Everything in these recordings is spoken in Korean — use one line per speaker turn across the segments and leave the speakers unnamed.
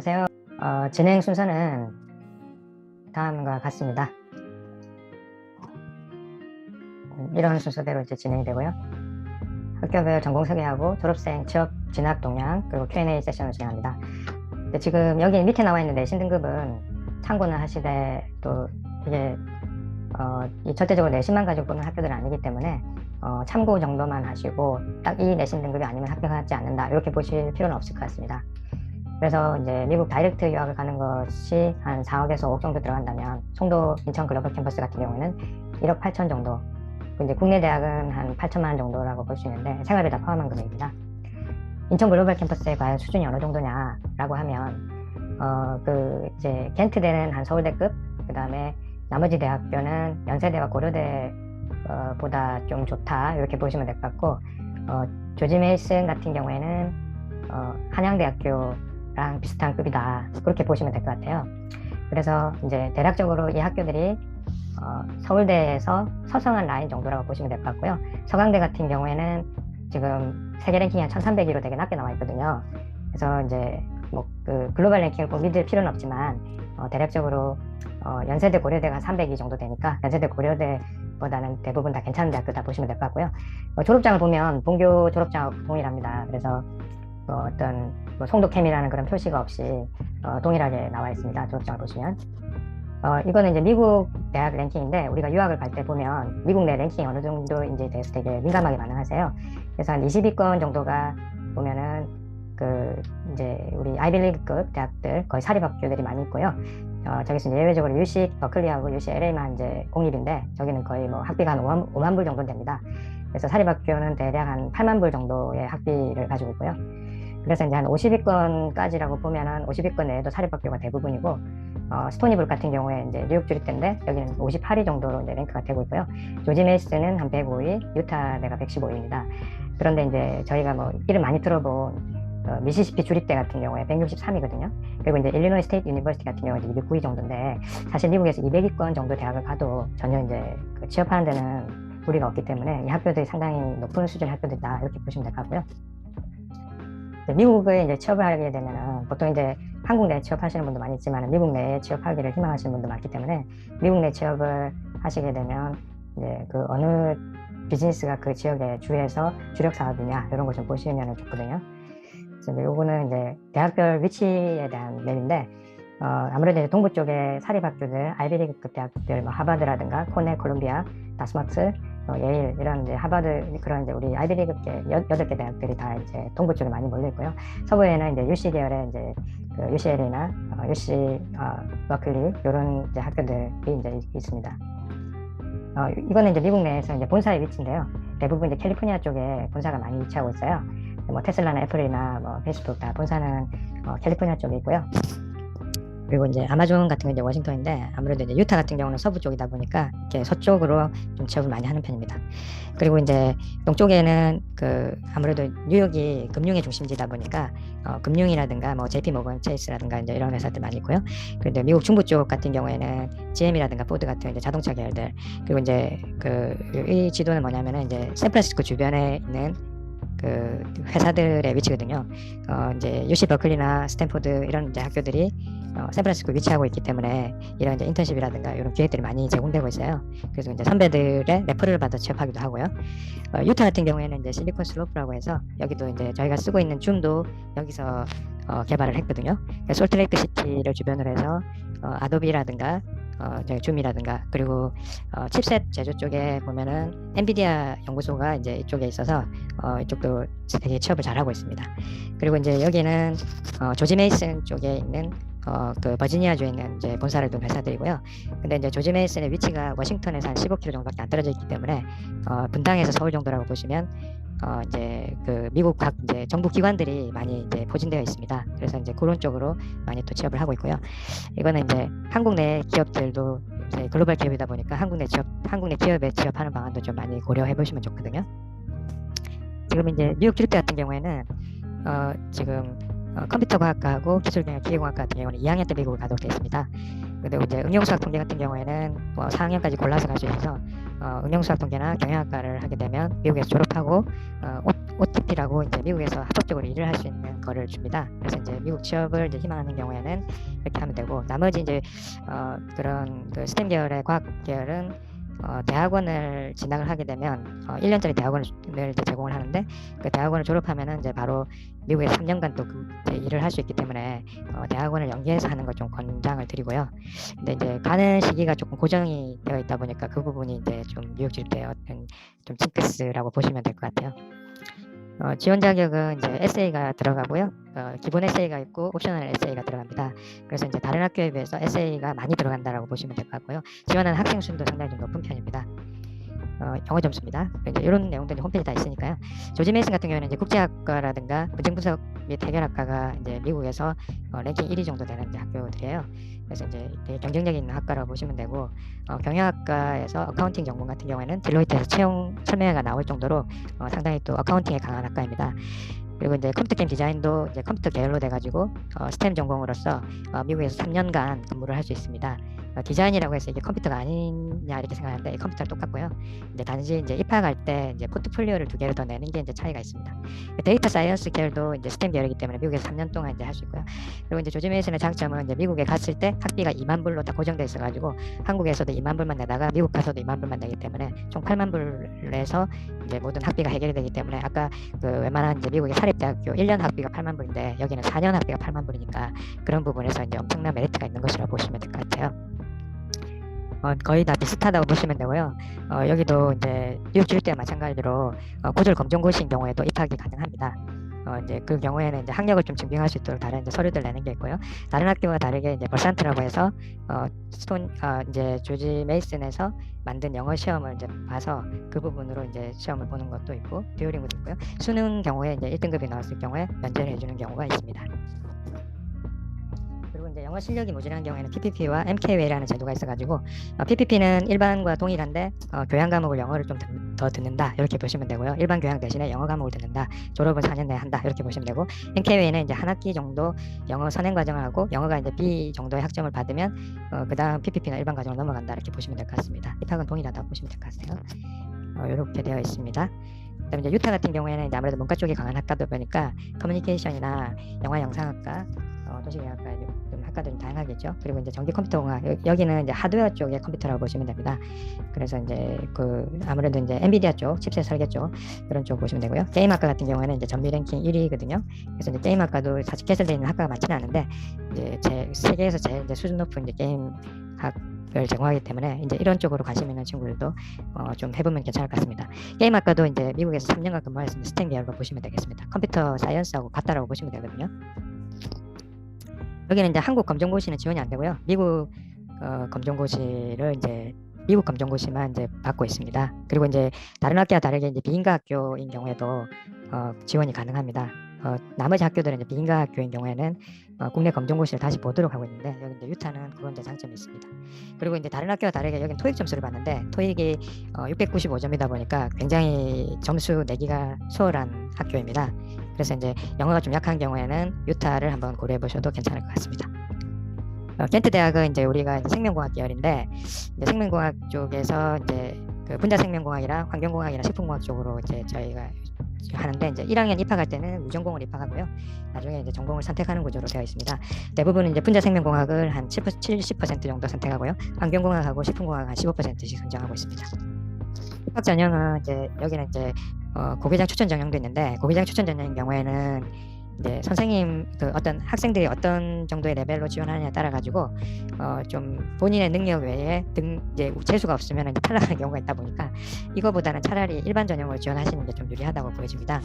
안녕하세요. 진행 순서는 다음과 같습니다. 이런 순서대로 이제 진행이 되고요. 학교별 전공 소개하고 졸업생 취업 진학 동향 그리고 Q&A 세션을 진행합니다. 지금 여기 밑에 나와 있는 내신 등급은 참고는 하시되 또 이게 절대적으로 내신만 가지고 보는 학교들은 아니기 때문에 참고 정도만 하시고 딱 이 내신 등급이 아니면 합격하지 않는다 이렇게 보실 필요는 없을 것 같습니다. 그래서 이제 미국 다이렉트 유학을 가는 것이 한 4억에서 5억 정도 들어간다면 송도 인천 글로벌 캠퍼스 같은 경우에는 1억 8천 정도, 이제 국내 대학은 한 8천만 원 정도라고 볼 수 있는데 생활비 다 포함한 금액입니다. 인천 글로벌 캠퍼스의 과연 수준이 어느 정도냐라고 하면 이제 겐트대는 한 서울대급, 그 다음에 나머지 대학교는 연세대와 고려대 보다 좀 좋다 이렇게 보시면 될 것 같고, 조지 메이슨 같은 경우에는 한양대학교랑 비슷한 급이다 그렇게 보시면 될 것 같아요. 그래서 이제 대략적으로 이 학교들이 서울대에서 서성한 라인 정도라고 보시면 될 것 같고요. 서강대 같은 경우에는 지금 세계 랭킹이 한 1300위로 되게 낮게 나와 있거든요. 그래서 이제 뭐 그 글로벌 랭킹을 꼭 믿을 필요는 없지만 대략적으로 연세대 고려대가 300위 정도 되니까 연세대 고려대보다는 대부분 다 괜찮은 대학교다 보시면 될 것 같고요. 졸업장을 보면 본교 졸업장하고 동일합니다. 그래서 어떤 송도캠이라는 그런 표시가 없이 동일하게 나와 있습니다. 졸업장을 보시면 이거는 이제 미국 대학 랭킹인데, 우리가 유학을 갈 때 보면 미국 내 랭킹이 어느 정도인지에 대해서 되게 민감하게 반응하세요. 그래서 한 20위권 정도가 보면은 이제 우리 아이비리그급 대학들, 거의 사립학교들이 많이 있고요. 저기서 이제 예외적으로 UC 버클리하고 UCLA만 이제 공립인데, 저기는 거의 뭐 학비가 한 5만 불 정도 됩니다. 그래서 사립학교는 대략 한 8만 불 정도의 학비를 가지고 있고요. 그래서 이제 한 50위권까지라고 보면은 50위권 내에도 사립학교가 대부분이고, 스토니브룩 같은 경우에 이제 뉴욕 주립대인데 여기는 58위 정도로 이제 랭크가 되고 있고요. 조지 메이슨은 한 105위, 유타대가 115위입니다. 그런데 이제 저희가 뭐 이름 많이 들어본 미시시피 주립대 같은 경우에 163위거든요. 그리고 이제 일리노이 스테이트 유니버시티 같은 경우에 209위 정도인데, 사실 미국에서 200위권 정도 대학을 가도 전혀 이제 취업하는 데는 무리가 없기 때문에 이 학교들이 상당히 높은 수준의 학교들이다 이렇게 보시면 될 것 같고요. 미국에 이제 취업을 하게 되면은 보통 이제 한국 내에 취업하시는 분도 많이 있지만 미국 내에 취업하기를 희망하시는 분도 많기 때문에, 미국 내 취업을 하시게 되면 이제 그 어느 비즈니스가 그 지역에 주에서 주력 사업이냐 이런 걸 좀 보시면 좋거든요. 그래서 이제 요거는 이제 대학별 위치에 대한 맵인데, 아무래도 이제 동부 쪽에 사립학교들, 아이비리그급 대학들, 뭐 하버드라든가 코넬, 콜ум비아, 다스마트, 예일 이런 이제 하버드, 그런 이제 우리 아이비리그계 8개 대학들이 다 이제 동부 쪽에 많이 몰려 있고요. 서부에는 이제 UC 계열의 이제 UCLA나 UC 버클리 이런 이제 학교들이 이제 있습니다. 이거는 이제 미국 내에서 이제 본사의 위치인데요. 대부분 이제 캘리포니아 쪽에 본사가 많이 위치하고 있어요. 뭐 테슬라나 애플이나 뭐 페이스북 다 본사는 캘리포니아 쪽에 있고요. 그리고 이제 아마존 같은 건 이제 워싱턴인데, 아무래도 이제 유타 같은 경우는 서부 쪽이다 보니까 이렇게 서쪽으로 좀 취업을 많이 하는 편입니다. 그리고 이제 동쪽에는 아무래도 뉴욕이 금융의 중심지다 보니까 금융이라든가 뭐 JP 모건 체이스라든가 이제 이런 회사들 많이 있고요. 그런데 미국 중부 쪽 같은 경우에는 GM이라든가 포드 같은 이제 자동차 계열들, 그리고 이제 이 지도는 뭐냐면은 이제 샌프란시스코 주변에 있는 회사들의 위치거든요. 이제 UC 버클리나 스탠포드 이런 이제 학교들이 샌프란시스코에 위치하고 있기 때문에 이런 이제 인턴십이라든가 이런 기회들이 많이 제공되고 있어요. 그래서 이제 선배들의 레퍼를 받아 취업하기도 하고요. 유타 같은 경우에는 이제 실리콘 슬로프라고 해서 여기도 이제 저희가 쓰고 있는 줌도 여기서 개발을 했거든요. 솔트레이크 시티를 주변으로 해서 아도비라든가 줌이라든가, 그리고 칩셋 제조 쪽에 보면은 엔비디아 연구소가 이제 이쪽에 있어서 이쪽도 되게 취업을 잘하고 있습니다. 그리고 이제 여기는 조지 메이슨 쪽에 있는 버지니아주에 있는 이제 본사를 둔 회사들이고요. 근데 이제 조지 메이슨의 위치가 워싱턴에서 한 15km 정도밖에 안 떨어져 있기 때문에 분당에서 서울 정도라고 보시면 이제 미국 각 이제 정부 기관들이 많이 이제 포진되어 있습니다. 그래서 이제 그런 쪽으로 많이 또 취업을 하고 있고요. 이거는 이제 한국 내 기업들도 이제 글로벌 기업이다 보니까 한국 내 기업에 취업하는 방안도 좀 많이 고려해 보시면 좋거든요. 지금 이제 뉴욕 주립대 같은 경우에는 지금 컴퓨터 과학과하고 기술경영 기계공학과 같은 경우는 2학년 때 미국을 가도록 되어 있습니다. 그리고 이제 응용수학 통계 같은 경우에는 4학년까지 골라서 갈 수 있어서 응용수학 통계나 경영학과를 하게 되면 미국에서 졸업하고 OTP라고 이제 미국에서 합법적으로 일을 할 수 있는 거를 줍니다. 그래서 이제 미국 취업을 이제 희망하는 경우에는 이렇게 하면 되고, 나머지 이제 그런 그 스템 계열의 과학 계열은 대학원을 진학을 하게 되면 1년짜리 대학원을 이제 제공을 하는데, 그 대학원을 졸업하면은 이제 바로 미국에 3년간 또 이제 일을 할 수 있기 때문에 대학원을 연계해서 하는 걸 좀 권장을 드리고요. 근데 이제 가는 시기가 조금 고정이 되어 있다 보니까 그 부분이 이제 좀 미국 질때 어떤 좀 징크스라고 보시면 될 것 같아요. 지원 자격은 이제 에세이가 들어가고요. 기본 에세이가 있고 옵셔널 에세이가 들어갑니다. 그래서 이제 다른 학교에 비해서 에세이가 많이 들어간다라고 보시면 될 것 같고요. 지원하는 학생 수도 상당히 좀 높은 편입니다. 영어 점수입니다. 이제 이런 내용들이 홈페이지에 다 있으니까요. 조지 메이슨 같은 경우에는 이제 국제학과라든가 문제 분석 및 해결학과가 이제 미국에서 랭킹 1위 정도 되는 이제 학교들이에요. 그래서 이제 되게 경쟁력이 있는 학과라고 보시면 되고, 경영학과에서 어카운팅 전공 같은 경우에는 딜로이트에서 채용 설명회가 나올 정도로 상당히 또 어카운팅에 강한 학과입니다. 그리고 이제 컴퓨터 게임 디자인도 이제 컴퓨터 계열로 돼가지고 스템 전공으로서 미국에서 3년간 근무를 할 수 있습니다. 디자인이라고 해서 이게 컴퓨터가 아니냐 이렇게 생각하는데 컴퓨터랑 똑같고요. 이제 단지 이제 입학할 때 이제 포트폴리오를 2개를 더 내는 게 이제 차이가 있습니다. 데이터 사이언스 계열도 이제 스템 계열이기 때문에 미국에서 3년 동안 이제 할 수 있고요. 그리고 이제 조지 메이슨의 장점은 이제 미국에 갔을 때 학비가 2만 불로 다 고정돼 있어가지고 한국에서도 2만 불만 내다가 미국 가서도 2만 불만 내기 때문에 총 8만 불에서 이제 모든 학비가 해결이 되기 때문에, 아까 그 웬만한 이제 미국의 사립대학교 1년 학비가 8만 불인데 여기는 4년 학비가 8만 불이니까 그런 부분에서 이제 엄청난 메리트가 있는 것이라고 보시면 될 것 같아요. 거의 다 비슷하다고 보시면 되고요. 여기도 이제 뉴욕 주립대와 마찬가지로 고졸 검정고시인 경우에도 입학이 가능합니다. 이제 그 경우에는 이제 학력을 좀 증빙할 수 있도록 다른 이제 서류들 내는 게 있고요. 다른 학교와 다르게 이제 벌산트라고 해서 이제 조지 메이슨에서 만든 영어 시험을 이제 봐서 그 부분으로 이제 시험을 보는 것도 있고, 듀오링고도 있고요. 수능 경우에 이제 1등급이 나왔을 경우에 면제를 해주는 경우가 있습니다. 그리고 이제 영어 실력이 모자란 경우에는 PPP와 MKW라는 제도가 있어가지고, PPP는 일반과 동일한데 교양 과목을 영어를 좀 더 듣는다 이렇게 보시면 되고요. 일반 교양 대신에 영어 과목을 듣는다. 졸업은 4년 내에 한다 이렇게 보시면 되고, MKW는 이제 한 학기 정도 영어 선행 과정을 하고 영어가 이제 B 정도의 학점을 받으면 그 다음 PPP나 일반 과정을 넘어간다 이렇게 보시면 될 것 같습니다. 입학은 동일하다고 보시면 될 것 같아요. 이렇게 되어 있습니다. 그다음에 이제 유타 같은 경우에는 이제 아무래도 문과 쪽이 강한 학과다 보니까 커뮤니케이션이나 영화 영상학과, 도시계획학과 좀 학과들이 다양하겠죠. 그리고 이제 전기 컴퓨터공학, 여기는 이제 하드웨어 쪽의 컴퓨터라고 보시면 됩니다. 그래서 이제 그 아무래도 이제 엔비디아 쪽, 칩셋 설계 쪽 그런 쪽 보시면 되고요. 게임학과 같은 경우에는 이제 전미 랭킹 1위거든요. 그래서 이제 게임학과도 사실 개설되어 있는 학과가 많지는 않은데 이제 세계에서 제일 이제 수준 높은 이제 게임학을 제공하기 때문에 이제 이런 쪽으로 관심 있는 친구들도 좀 해보면 괜찮을 것 같습니다. 게임학과도 이제 미국에서 3년간 근무했습니다. 스템 계열로 보시면 되겠습니다. 컴퓨터 사이언스하고 같다라고 보시면 되거든요. 여기는 이제 한국 검정고시는 지원이 안 되고요. 미국 검정고시를 이제 미국 검정고시만 이제 받고 있습니다. 그리고 이제 다른 학교와 다르게 이제 비인가 학교인 경우에도 지원이 가능합니다. 나머지 학교들은 이제 비인가 학교인 경우에는 국내 검정고시를 다시 보도록 하고 있는데, 여기 이제 유타는 그런 데 장점이 있습니다. 그리고 이제 다른 학교와 다르게 여기는 토익 점수를 봤는데 토익이 695점이다 보니까 굉장히 점수 내기가 수월한 학교입니다. 그래서 이제 영어가 좀 약한 경우에는 유타를 한번 고려해 보셔도 괜찮을 것 같습니다. 켄트 대학은 이제 우리가 이제 생명공학 계열인데, 이제 생명공학 쪽에서 이제 그 분자생명공학이랑 환경공학이랑 식품공학 쪽으로 이제 저희가 하는데, 이제 1학년 입학할 때는 무전공을 입학하고요. 나중에 이제 전공을 선택하는 구조로 되어 있습니다. 대부분은 이제 분자생명공학을 한 70% 정도 선택하고요. 환경공학하고 식품공학 한 15%씩 선정하고 있습니다. 입학 전형은 이제 여기는 이제 고교장 추천 전형도 있는데, 고교장 추천 전형인 경우에는 이제 선생님 어떤 학생들이 어떤 정도의 레벨로 지원하느냐에 따라 가지고 좀 본인의 능력 외에 이제 재수가 없으면 이제 탈락하는 경우가 있다 보니까 이거보다는 차라리 일반 전형으로 지원하시는 게 좀 유리하다고 보여집니다.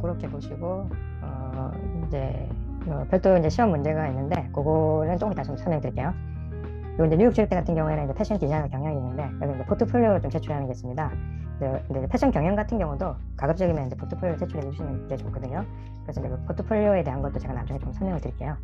그렇게 보시고 이제 별도 이제 시험 문제가 있는데 그거는 조금 이따 좀 설명드릴게요. 그리고 이제 뉴욕 주립대 같은 경우에는 이제 패션 디자이너 경영이 있는데, 여기 이제 포트폴리오를 좀 제출하는 게 있습니다. 근데 패션 경영 같은 경우도 가급적이면 이제 포트폴리오 제출해 주시는 게 좋거든요. 그래서 이제 그 포트폴리오에 대한 것도 제가 나중에 좀 설명을 드릴게요.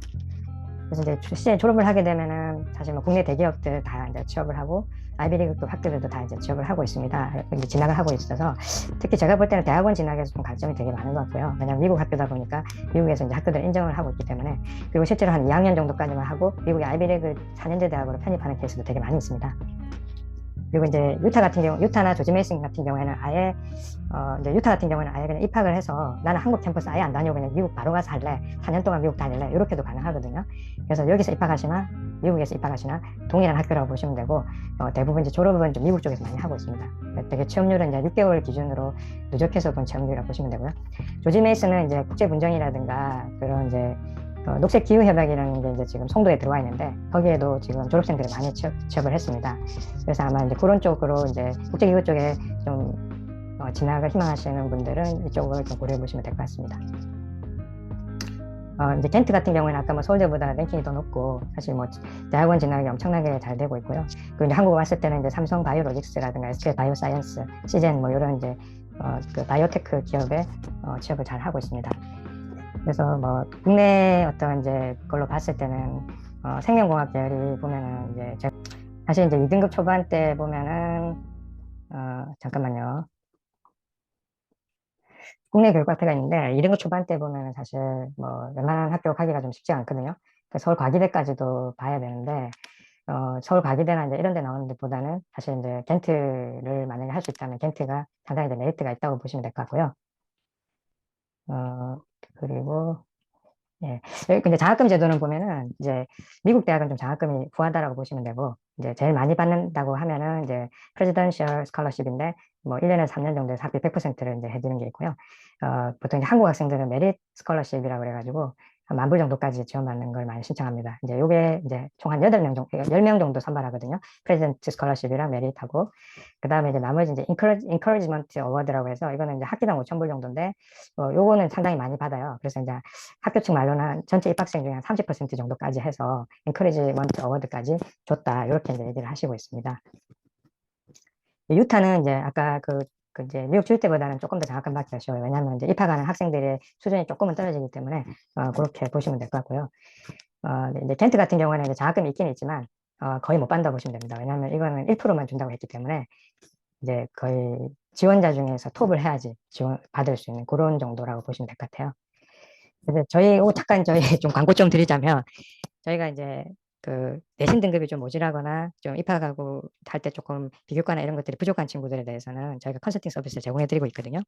그래서 이제 실제 졸업을 하게 되면은 사실 뭐 국내 대기업들 다 이제 취업을 하고 아이비리그급 학교들도 다 이제 취업을 하고 있습니다. 이제 진학을 하고 있어서 특히 제가 볼 때는 대학원 진학에서 좀 강점이 되게 많은 것 같고요. 왜냐하면 미국 학교다 보니까 미국에서 이제 학교들 인정을 하고 있기 때문에, 그리고 실제로 한 2학년 정도까지만 하고 미국의 아이비리그 4년제 대학으로 편입하는 케이스도 되게 많이 있습니다. 그리고 이제 유타 같은 경우, 유타나 조지 메이슨 같은 경우에는 아예 이제 유타 같은 경우는 아예 그냥 입학을 해서 나는 한국 캠퍼스 아예 안 다니고 그냥 미국 바로 가서 할래, 4년 동안 미국 다닐래, 이렇게도 가능하거든요. 그래서 여기서 입학하시나 미국에서 입학하시나 동일한 학교라고 보시면 되고, 대부분 이제 졸업은 좀 미국 쪽에서 많이 하고 있습니다. 되게 취업률은 이제 6개월 기준으로 누적해서 본 취업률이라고 보시면 되고요. 조지 메이슨은 이제 국제 분쟁이라든가 그런 이제 녹색 기후 협약이라는 게 이제 지금 송도에 들어와 있는데, 거기에도 지금 졸업생들이 많이 취업을 했습니다. 그래서 아마 이제 그런 쪽으로 이제 국제 기후 쪽에 좀 진학을 희망하시는 분들은 이쪽을 좀 고려해 보시면 될 것 같습니다. 이제 겐트 같은 경우에는 아까 뭐 서울대보다 랭킹이 더 높고, 사실 뭐 대학원 진학이 엄청나게 잘 되고 있고요. 그리고 이제 한국 왔을 때는 이제 삼성 바이오로직스라든가 SK 바이오사이언스, 시젠 뭐 이런 이제 그 바이오테크 기업에 취업을 잘 하고 있습니다. 그래서 뭐 국내 어떤 이제 걸로 봤을 때는 생명공학 계열이 보면은 이제 사실 이제 2등급 초반 때 보면은 잠깐만요. 국내 교육과태가 있는데 2등급 초반 때 보면은 사실 뭐 웬만한 학교 가기가 좀 쉽지 않거든요. 서울 과기대까지도 봐야 되는데 서울 과기대나 이제 이런 데 나오는 데보다는 사실 이제 겐트를 만약에 할 수 있다면 겐트가 상당히 이제 메리트가 있다고 보시면 될 것 같고요. 그리고 예. 근데 장학금 제도는 보면은 이제 미국 대학은 좀 장학금이 후하다라고 보시면 되고, 이제 제일 많이 받는다고 하면은 이제 프레지던셜 스칼러십인데 뭐 1년에 3년 정도에서 학비 100%를 이제 해주는 게 있고요. 보통 이제 한국 학생들은 메릿 스칼러십이라고 그래가지고 한 10,000불 정도까지 지원받는 걸 많이 신청합니다. 이제 요게 이제 총 한 8명 정도, 10명 정도 선발하거든요. 프레지던트 스칼러십이랑 메릿하고, 그 다음에 이제 나머지 이제 인커리지먼트 어워드라고 해서 이거는 이제 학기당 5,000불 정도인데, 요거는 상당히 많이 받아요. 그래서 이제 학교 측 말로는 전체 입학생 중에 한 30% 정도까지 해서 엔커리지먼트 어워드까지 줬다, 이렇게 이제 얘기를 하시고 있습니다. 유타는 이제 아까 그 이제 미국 줄 때보다는 조금 더 장학금 받기가 쉬워요. 왜냐하면 이제 입학하는 학생들의 수준이 조금은 떨어지기 때문에 그렇게 보시면 될 것 같고요. 이제 겐트 같은 경우에는 이제 장학금이 있긴 있지만 거의 못 받는다고 보시면 됩니다. 왜냐하면 이거는 1%만 준다고 했기 때문에 이제 거의 지원자 중에서 톱을 해야지 지원 받을 수 있는 그런 정도라고 보시면 될 것 같아요. 근데 잠깐 저희 좀 광고 좀 드리자면, 저희가 이제 그 내신 등급이 좀 모자라거나 좀 입학하고 할 때 조금 비교과나 이런 것들이 부족한 친구들에 대해서는 저희가 컨설팅 서비스를 제공해 드리고 있거든요.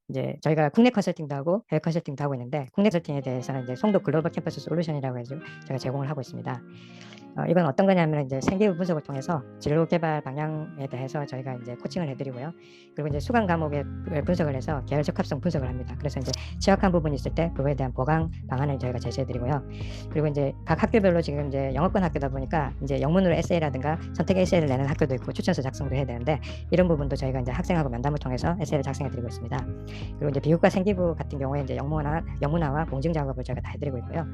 이제 저희가 국내 컨설팅도 하고 해외 컨설팅도 하고 있는데, 국내 컨설팅에 대해서는 이제 송도 글로벌 캠퍼스 솔루션이라고 해서 제가 제공을 하고 있습니다. 이건 어떤 거냐면 이제 생기부 분석을 통해서 진로 개발 방향에 대해서 저희가 이제 코칭을 해드리고요. 그리고 이제 수강 과목의 분석을 해서 계열 적합성 분석을 합니다. 그래서 이제 취약한 부분이 있을 때 그거에 대한 보강 방안을 저희가 제시해드리고요. 그리고 이제 각 학교별로 지금 이제 영어권 학교다 보니까 이제 영문으로 에세이라든가 선택 에세이를 내는 학교도 있고 추천서 작성도 해야 되는데, 이런 부분도 저희가 이제 학생하고 면담을 통해서 에세이를 작성해드리고 있습니다. 그리고 이제 비교과 생기부 같은 경우에 이제 영문화와 공증 작업을 저희가 다 해드리고 있고요.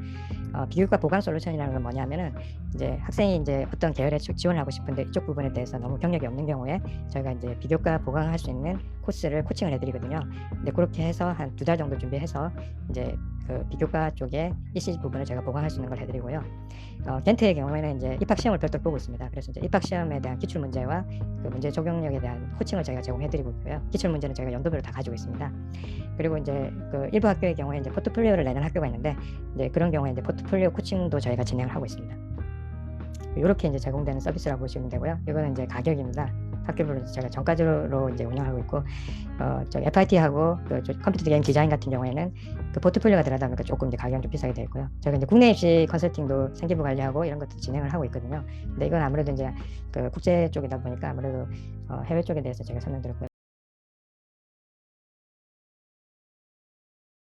비교과 보강 솔루션이라는 건 뭐냐면은 이제 학생이 이제 어떤 계열에 지원을 하고 싶은데 이쪽 부분에 대해서 너무 경력이 없는 경우에 저희가 이제 비교과 보강할 수 있는 코스를 코칭을 해드리거든요. 근데 그렇게 해서 한 2달 정도 준비해서 이제 그 비교과 쪽에 EC 부분을 제가 보강할 수 있는 걸 해드리고요. 겐트의 경우에는 이제 입학 시험을 별도로 보고 있습니다. 그래서 이제 입학 시험에 대한 기출 문제와 그 문제 적용력에 대한 코칭을 저희가 제공해드리고 있고요. 기출 문제는 저희가 연도별로 다 가지고 있습니다. 그리고 이제 그 일부 학교의 경우에 이제 포트폴리오를 내는 학교가 있는데, 이제 그런 경우에 이제 포트폴리오 코칭도 저희가 진행을 하고 있습니다. 이렇게 이제 제공되는 서비스라고 보시면 되고요. 이거는 이제 가격입니다. 학교별로 제가 정가제로 이제 운영하고 있고, 저 FIT하고 그 컴퓨터 게임 디자인 같은 경우에는 그 포트폴리오가 들어가다 보니까 조금 이제 가격이 좀 비싸게 되어 있고요. 저희가 이제 국내 입시 컨설팅도 생기부 관리하고 이런 것도 진행을 하고 있거든요. 근데 이건 아무래도 이제 그 국제 쪽이다 보니까 아무래도 해외 쪽에 대해서 제가 설명드렸고요.